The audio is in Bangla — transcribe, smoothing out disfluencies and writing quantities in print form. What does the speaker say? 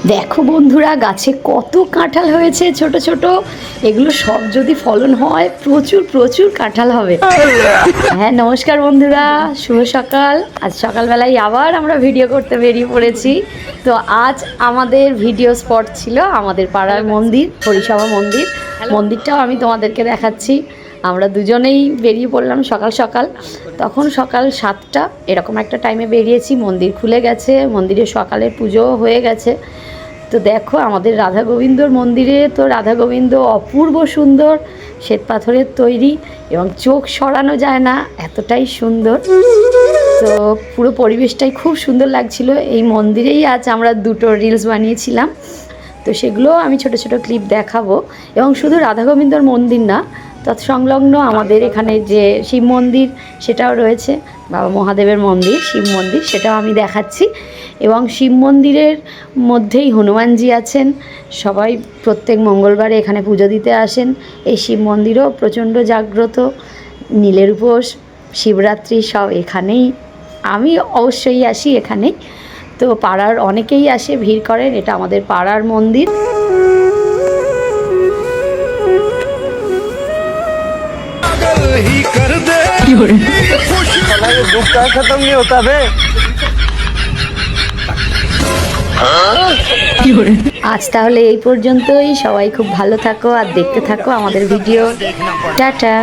দেখো বন্ধুরা, গাছে কত কাঁঠাল হয়েছে ছোট ছোট। এগুলো সব যদি ফলন হয় প্রচুর প্রচুর কাঁঠাল হবে। হ্যাঁ, নমস্কার বন্ধুরা, শুভ সকাল। আজ সকালবেলায় আবার আমরা ভিডিও করতে বেরিয়ে পড়েছি। তো আজ আমাদের ভিডিও স্পট ছিল আমাদের পাড়ার মন্দির, হরিসভা মন্দির। মন্দিরটাও আমি তোমাদেরকে দেখাচ্ছি। আমরা দুজনেই বেরিয়ে পড়লাম সকাল সকাল। তখন সকাল 7টা এরকম একটা টাইমে বেরিয়েছি। মন্দির খুলে গেছে, মন্দিরে সকালের পুজোও হয়ে গেছে। তো দেখো আমাদের রাধা গোবিন্দর মন্দিরে তো রাধা গোবিন্দ অপূর্ব সুন্দর, শ্বেত পাথরের তৈরি এবং চোখ সরানো যায় না, এতটাই সুন্দর। তো পুরো পরিবেশটাই খুব সুন্দর লাগছিল। এই মন্দিরেই আজ আমরা 2টো রিলস বানিয়েছিলাম। তো সেগুলো আমি ছোট ছোট ক্লিপ দেখাবো। এবং শুধু রাধা গোবিন্দর মন্দির না, তৎসংলগ্ন আমাদের এখানে যে শিব মন্দির সেটাও রয়েছে, বাবা মহাদেবের মন্দির, শিব মন্দির, সেটাও আমি দেখাচ্ছি। এবং শিব মন্দিরের মধ্যেই হনুমানজি আছেন। সবাই প্রত্যেক মঙ্গলবারে এখানে পুজো দিতে আসেন। এই শিব মন্দিরও প্রচণ্ড জাগ্রত। নীলের উপোস, শিবরাত্রি সব এখানেই। আমি অবশ্যই আসি এখানেই। তো পাড়ার অনেকেই আসে, ভিড় করেন। এটা আমাদের পাড়ার মন্দির। ही कर दे दुख का खत्म नहीं होता बे। আজ তাহলে এই পর্যন্তই। সবাই খুব ভালো থাকো আর দেখতে থাকো আমাদের ভিডিও। টাটা।